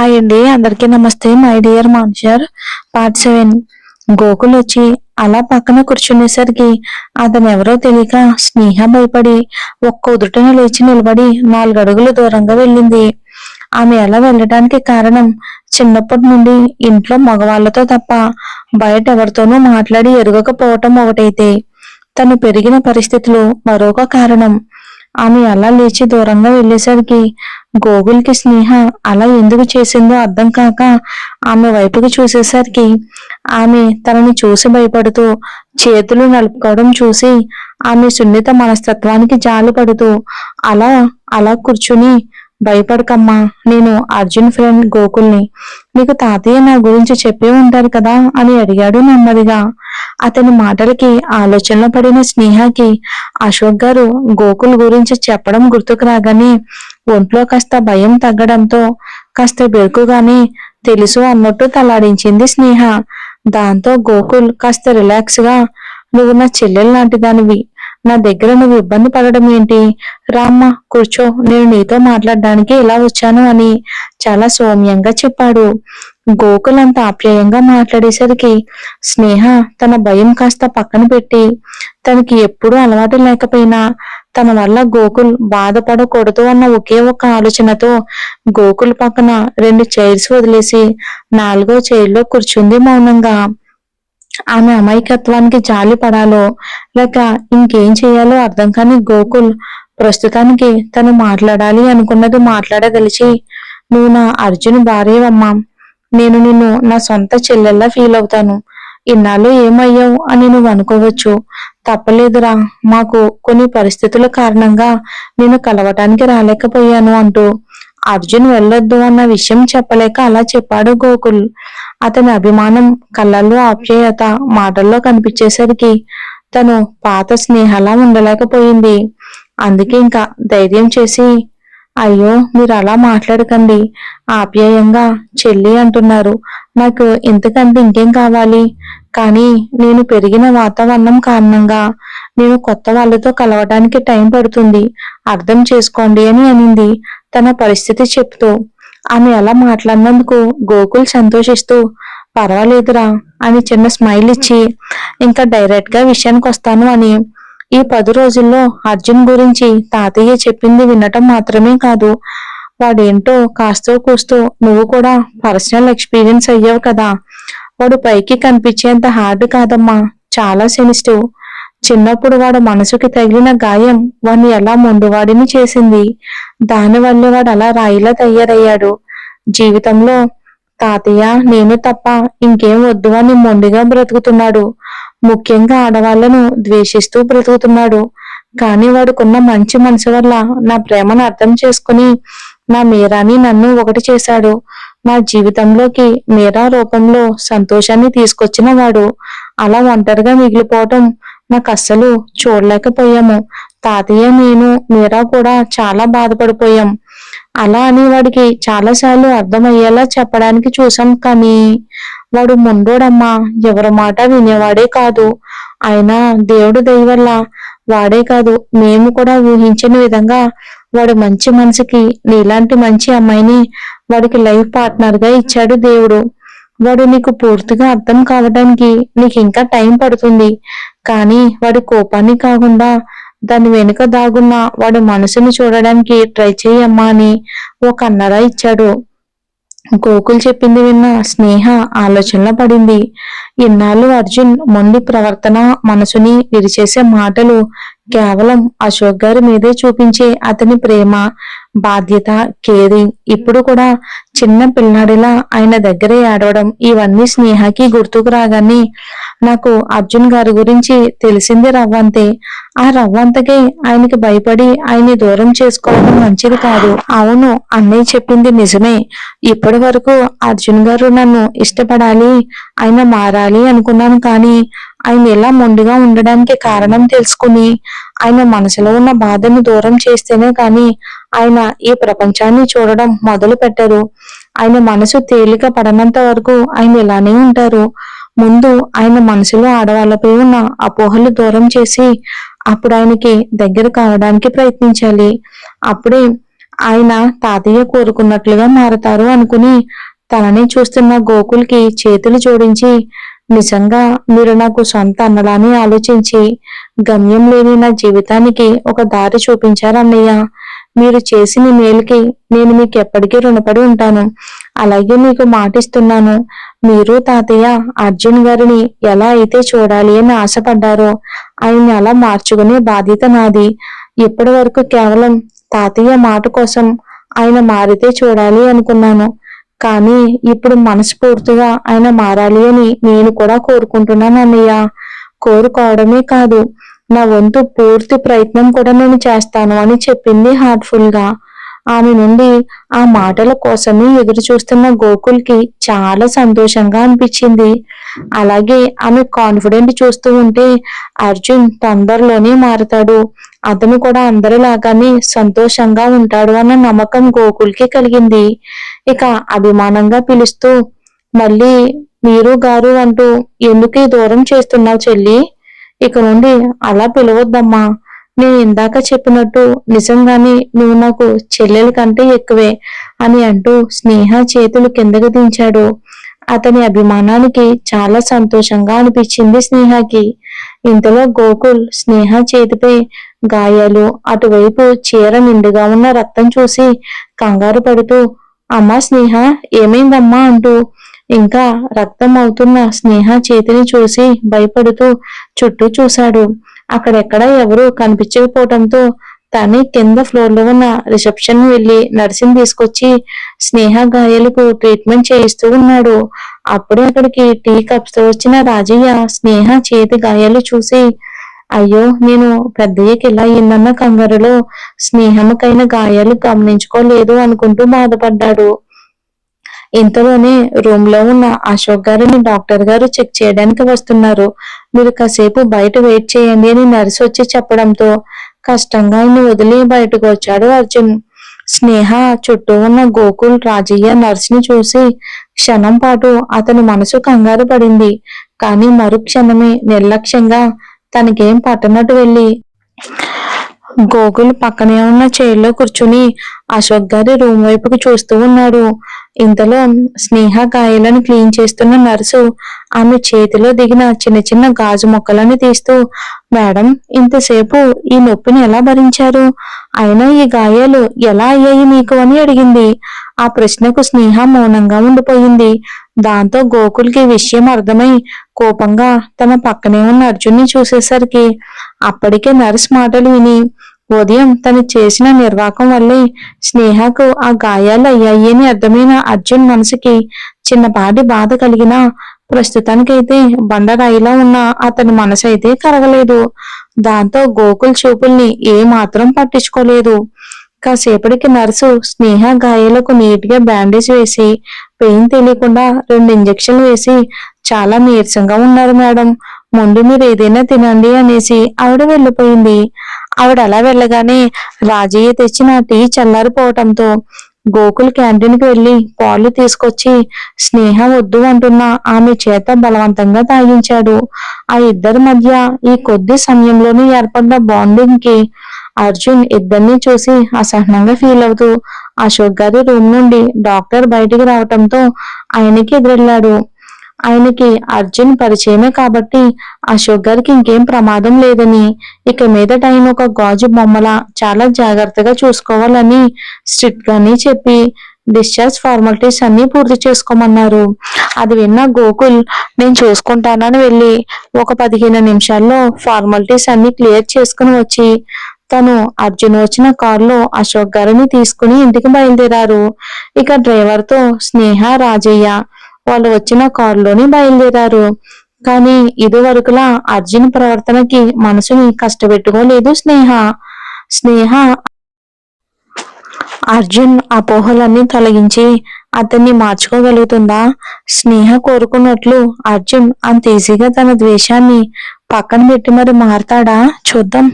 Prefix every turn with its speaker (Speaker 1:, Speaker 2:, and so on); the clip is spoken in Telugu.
Speaker 1: హాయ్ అండి, అందరికీ నమస్తే. మై డియర్ మాన్షర్. పార్ట్ 7. గోకుల్ వచ్చి అలా పక్కన కూర్చునేసరికి అతను ఎవరో తెలియక స్నేహ భయపడి ఒక్క ఉదుటన లేచి నిలబడి 4 అడుగులు దూరంగా వెళ్ళింది. ఆమె ఎలా వెళ్ళడానికి కారణం, చిన్నప్పటి నుండి ఇంట్లో మగవాళ్లతో తప్ప బయట ఎవరితోనూ మాట్లాడి ఎరగకపోవటం ఒకటైతే, తను పెరిగిన పరిస్థితులు మరొక కారణం. ఆమె అలా లేచి దూరంగా వెళ్ళేసరికి గోకుల్కి స్నేహ అలా ఎందుకు చేసిందో అర్థం కాక ఆమె వైపుకి చూసేసరికి ఆమె తనని చూసి భయపడుతూ చేతులు నలుపుకోవడం చూసి ఆమె సున్నిత మనస్తత్వానికి జాలి పడుతూ అలా అలా కూర్చుని, భయపడకమ్మా, నేను అర్జున్ ఫ్రెండ్ గోకుల్ని. నీకు తాతయ్య నా గురించి చెప్పే ఉంటారు కదా అని అడిగాడు నెమ్మదిగా. అతని మాటలకి ఆలోచనలో పడిన స్నేహకి అశోక్ గారు గోకుల్ గురించి చెప్పడం గుర్తుకు రాగానే ఒంట్లో కాస్త భయం తగ్గడంతో కాస్త బెరుకుగానే తెలుసు అన్నట్టు తలాడించింది స్నేహ. దాంతో గోకుల్ కాస్త రిలాక్స్ గా, నువ్వు నా చెల్లెలు లాంటి దానివి, నా దగ్గర నువ్వు ఇబ్బంది పడడం ఏంటి, రామ్మ కూర్చో, నేను నీతో మాట్లాడడానికి ఇలా వచ్చాను అని చాలా సౌమ్యంగా చెప్పాడు. గోకుల్ అంత ఆప్యాయంగా మాట్లాడేసరికి స్నేహ తన భయం కాస్త పక్కన పెట్టి, తనకి ఎప్పుడూ అలవాటు లేకపోయినా తన వల్ల గోకుల్ బాధపడకూడదు అన్న ఒకే ఒక ఆలోచనతో గోకుల్ పక్కన 2 చైర్స్ వదిలేసి 4వ చైర్లో కూర్చుంది మౌనంగా. ఆమె అమాయకత్వానికి జాలి పడాలో లేక ఇంకేం చేయాలో అర్థం కాని గోకుల్ ప్రస్తుతానికి తను మాట్లాడాలి అనుకున్నది మాట్లాడదలిచి, నువ్వు నా అర్జున్ భార్యవమ్మా, నేను నిన్ను నా సొంత చెల్లెల్లా ఫీల్ అవుతాను. ఇన్నాళ్ళు ఏమయ్యావు అని నువ్వు అనుకోవచ్చు, తప్పలేదురా, మాకు కొన్ని పరిస్థితుల కారణంగా నేను కలవటానికి రాలేకపోయాను అంటూ అర్జున్ వెళ్ళొద్దు అన్న విషయం చెప్పలేక అలా చెప్పాడు గోకుల్. అతని అభిమానం కళ్ళల్లో, ఆప్యాయత మాటల్లో కనిపించేసరికి తను పాత స్నేహలా ఉండలేకపోయింది. అందుకే ఇంకా ధైర్యం చేసి, అయ్యో మీరు అలా మాట్లాడకండి, ఆప్యాయంగా చెల్లి అంటున్నారు, నాకు ఇంతకంటే ఇంకేం కావాలి, కానీ నేను పెరిగిన వాతావరణం కారణంగా నేను కొత్త వాళ్ళతో కలవడానికి టైం పడుతుంది, అర్థం చేసుకోండి అని అనింది తన పరిస్థితి చెప్తూ. ఆమె అలా మాట్లాడినందుకు గోకుల్ సంతోషిస్తూ, పర్వాలేదురా అని చిన్న స్మైల్ ఇచ్చి, ఇంకా డైరెక్ట్ గా విషయానికి వస్తాను అని, ఈ 10 రోజుల్లో అర్జున్ గురించి తాతయ్య చెప్పింది వినటం మాత్రమే కాదు, వాడేంటో కాస్తో కూస్తూ నువ్వు కూడా పర్సనల్ ఎక్స్పీరియన్స్ అయ్యావు కదా, వాడు పైకి కనిపించేంత హార్డ్ కాదమ్మా, చాలా సెన్సిటివ్. చిన్నప్పుడు వాడు మనసుకి తగిలిన గాయం వాడిని ఎలా మొండివాడిని చేసింది, దానివల్ల వాడు అలా రాయిలా తయారయ్యాడు. జీవితంలో తాతయ్య నేను తప్ప ఇంకేం వద్దు అని మొండిగా బ్రతుకుతున్నాడు, ముఖ్యంగా ఆడవాళ్లను ద్వేషిస్తూ బ్రతుకుతున్నాడు. కానీ వాడుకున్న మంచి మనసు వల్ల నా ప్రేమను అర్థం చేసుకుని నా మీరాని నన్ను ఒకటి చేశాడు. నా జీవితంలోకి మీరా రూపంలో సంతోషాన్ని తీసుకొచ్చిన వాడు అలా ఒంటరిగా మిగిలిపోవటం నాకు అస్సలు చూడలేకపోయాము. తాతయ్య, నేను, మీరా కూడా చాలా బాధపడిపోయాం. అలా అని వాడికి చాలాసార్లు అర్థమయ్యేలా చెప్పడానికి చూసాం, కానీ వాడు మొండోడమ్మా, ఎవరి మాట వినేవాడే కాదు. అయినా దేవుడి దయ వల్ల వాడే కాదు, మేము కూడా ఊహించిన విధంగా వాడు మంచి మనసుకి నీలాంటి మంచి అమ్మాయిని వాడికి లైఫ్ పార్ట్నర్ గా ఇచ్చాడు దేవుడు. వాడు నీకు పూర్తిగా అర్థం కావడానికి నీకు ఇంకా టైం పడుతుంది, కానీ వాడి కోపాన్ని కాకుండా దాని వెనుక దాగున్న వాడి మనసుని చూడడానికి ట్రై చేయమ్మా అని ఒక అన్నరా ఇచ్చాడు. గోకుల్ చెప్పింది విన్న స్నేహ ఆలోచనలో పడింది. ఇన్నాళ్ళు అర్జున్ మొండి ప్రవర్తన, మనసుని విరిచేసే మాటలు కేవలం అశోక్ గారి మీదే చూపించే అతని ప్రేమ, బాధ్యత, కేరింగ్ ఇప్పుడు కూడా చిన్న పిల్లాడిలా ఆయన దగ్గరే ఏడవడం, ఇవన్నీ స్నేహకి గుర్తుకు రాగానే నాకు అర్జున్ గారి గురించి తెలిసింది రవ్వంతే, ఆ రవ్వంతకే ఆయనకి భయపడి ఆయన్ని దూరం చేసుకోవడం మంచిది కాదు. అవును, అన్నయ్య చెప్పింది నిజమే. ఇప్పటి వరకు అర్జున్ గారు నన్ను ఇష్టపడాలి, ఆయన మారాలి అనుకున్నాను, కానీ ఆయన ఇలా మొండిగా ఉండడానికి కారణం తెలుసుకుని ఆయన మనసులో ఉన్న బాధను దూరం చేస్తేనే కానీ ఆయన ఈ ప్రపంచాన్ని చూడడం మొదలు పెట్టరు. ఆయన మనసు తేలిక పడనంత వరకు ఆయన ఇలానే ఉంటారు. ముందు ఆయన మనసులో ఆడవాళ్ళపై ఉన్న అపోహలు దూరం చేసి అప్పుడు ఆయనకి దగ్గర కావడానికి ప్రయత్నించాలి. అప్పుడే ఆయన తాతయ్య కోరుకున్నట్లుగా మారతారు అనుకుని తనని చూస్తున్న గోకుల్కి చేతులు జోడించి, నిజంగా మీరు నాకు సొంత అన్నలాని ఆలోచించి గమ్యం లేని నా జీవితానికి ఒక దారి చూపించారన్నయ్య. మీరు చేసిన మేలుకి నేను మీకు ఎప్పటికీ రుణపడి ఉంటాను. అలాగే మీకు మాటిస్తున్నాను, మీరు తాతయ్య అర్జున్ గారిని ఎలా అయితే చూడాలి అని ఆశపడ్డారో ఆయన్ని అలా మార్చుకునే బాధ్యత నాది. ఇప్పటి వరకు కేవలం తాతయ్య మాట కోసం ఆయన మారితే చూడాలి అనుకున్నాను. కానీ ఇప్పుడు మనస్ఫూర్తిగా ఆయన మారాలి అని నేను కూడా కోరుకుంటున్నాను అన్నయ్య. కోరుకోవడమే కాదు, నా వంతు పూర్తి ప్రయత్నం కూడా నేను చేస్తాను అని చెప్పింది హార్ట్ఫుల్ గా. ఆమె నుండి ఆ మాటల కోసమే ఎదురు చూస్తున్న గోకుల్కి చాలా సంతోషంగా అనిపించింది. అలాగే ఆమె కాన్ఫిడెంట్ చూస్తూ ఉంటే అర్జున్ తొందరలోనే మారతాడు, అతను కూడా అందరిలాగానే సంతోషంగా ఉంటాడు అన్న నమ్మకం గోకుల్కి కలిగింది. ఇక అభిమానంగా పిలుస్తూ, మళ్ళీ మీరు గారు అంటూ ఎందుకు ఈ దూరం చేస్తున్నావు చెల్లి? ఇక నుండి అలా పిలవద్దమ్మా. నేను ఇందాక చెప్పినట్టు నిజంగానే నువ్వు నాకు చెల్లెల కంటే ఎక్కువే అని అంటూ స్నేహ చేతులు కిందకు దించాడు. అతని అభిమానానికి చాలా సంతోషంగా అనిపించింది స్నేహకి. ఇంతలో గోకుల్ స్నేహ చేతిపై గాయాలు, అటువైపు చీర నిండుగా ఉన్న రక్తం చూసి కంగారు పడుతూ, అమ్మా స్నేహ, ఏమైందమ్మా అంటూ ఇంకా రక్తం అవుతున్న స్నేహ చేతిని చూసి భయపడుతూ చుట్టూ చూశాడు. అక్కడెక్కడ ఎవరూ కనిపించకపోవడంతో తనే కింద ఫ్లోర్ లో ఉన్న రిసెప్షన్ వెళ్లి నర్సింగ్ తీసుకొచ్చి స్నేహ గాయాలకు ట్రీట్మెంట్ చేయిస్తూ ఉన్నాడు. అప్పుడే అక్కడికి టీ కప్స్ తో వచ్చిన రాజయ్య స్నేహ చేతి గాయాలు చూసి, అయ్యో నేను పెద్దయ్యకి ఇలా అయిందన్న కంగారులో స్నేహమ్మకైన గాయాలు గమనించుకోలేదు అనుకుంటూ బాధపడ్డాడు. ఇంతలోనే రూమ్ లో ఉన్న అశోక్ గారిని డాక్టర్ గారు చెక్ చేయడానికి వస్తున్నారు, మీరు కాసేపు బయట వెయిట్ చేయండి అని నర్సు వచ్చి చెప్పడంతో కష్టంగా ఆయన్ని వదిలి బయటకు వచ్చాడు అర్జున్. స్నేహ చుట్టూ ఉన్న గోకుల్, రాజయ్య, నర్సుని చూసి క్షణం పాటు అతని మనసు కంగారు పడింది. కానీ మరుక్షణమే నిర్లక్ష్యంగా తనకేం పట్టనట్టు వెళ్ళి గోకుల్ పక్కనే ఉన్న చైర్లో కూర్చుని అశోక్ గారి రూమ్ వైపుకు చూస్తూ ఉన్నాడు. ఇంతలో స్నేహ గాయాలను క్లీన్ చేస్తున్న నర్సు ఆమె చేతిలో దిగిన చిన్న చిన్న గాజు మొక్కలను తీస్తూ, మేడం ఇంతసేపు ఈ నొప్పిని ఎలా భరించారు? అయినా ఈ గాయాలు ఎలా అయ్యాయి మీకు అని అడిగింది. ఆ ప్రశ్నకు స్నేహ మౌనంగా ఉండిపోయింది. దాంతో గోకుల్కి విషయం అర్థమై కోపంగా తన పక్కనే ఉన్న అర్జున్ని చూసేసరికి అప్పటికే నర్స్ మాటలు విని, ఉదయం తను చేసిన నిర్వాకం వల్లే స్నేహకు ఆ గాయాలు అయ్యాయి అని అర్థమైన అర్జున్ మనసుకి చిన్నపాటి బాధ కలిగినా ప్రస్తుతానికైతే బండరాయిలా ఉన్న అతని మనసు అయితే కరగలేదు. దాంతో గోకుల్ చూపుల్ని ఏ మాత్రం పట్టించుకోలేదు. కాసేపటికి నర్సు స్నేహ గాయాలకు నీట్ గా బ్యాండేజ్ వేసి పెయిన్ తెలియకుండా 2 ఇంజెక్షన్లు వేసి, చాలా నీరసంగా ఉన్నారు మేడం, ముందు మీరు ఏదైనా తినండి అనేసి ఆవిడ వెళ్ళిపోయింది. ఆవిడ అలా వెళ్ళగానే రాజయ్య తెచ్చిన టీ చల్లారిపోవటంతో గోకుల్ క్యాంటీన్ కి వెళ్లి పాలు తీసుకొచ్చి స్నేహ వద్దు అంటున్న ఆమె చేత బలవంతంగా తాగించాడు. ఆ ఇద్దరి మధ్య ఈ కొద్ది సమయంలోనే ఏర్పడ్డ బాండింగ్ కి అర్జున్ ఇద్దరిని చూసి అసహనంగా ఫీల్ అవుతూ అశోక్ గారి రూమ్ నుండి డాక్టర్ బయటికి రావటంతో ఆయనకి ఎదురెళ్లాడు. ఆయనకి అర్జున్ పరిచయమే కాబట్టి అశోక్ గారికి ఇంకేం ప్రమాదం లేదని, ఇక మీదట ఆయన ఒక గాజు బొమ్మలా చాలా జాగ్రత్తగా చూసుకోవాలని స్ట్రిక్ట్ గానే చెప్పి డిశ్చార్జ్ ఫార్మాలిటీస్ అన్ని పూర్తి చేసుకోమన్నారు. అది విన్న గోకుల్ నేను చూసుకుంటానని వెళ్ళి ఒక 15 నిమిషాల్లో ఫార్మాలిటీస్ అన్ని క్లియర్ చేసుకుని వచ్చి తను అర్జున్ వచ్చిన కారులో అశోక్ గారిని తీసుకుని ఇంటికి బయలుదేరారు. ఇక డ్రైవర్ తో స్నేహ, రాజయ్య వాళ్ళు వచ్చిన కారులోనే బయలుదేరారు. కానీ ఇదివరకులా అర్జున్ ప్రవర్తనకి మనసుని కష్టపెట్టుకోలేదు స్నేహ. స్నేహ అర్జున్ అపోహలన్నీ తొలగించి అతన్ని మార్చుకోగలుగుతుందా? స్నేహ కోరుకున్నట్లు అర్జున్ అంత ఈజీగా తన ద్వేషాన్ని పక్కన పెట్టి మరి మారతాడా? చూద్దాం.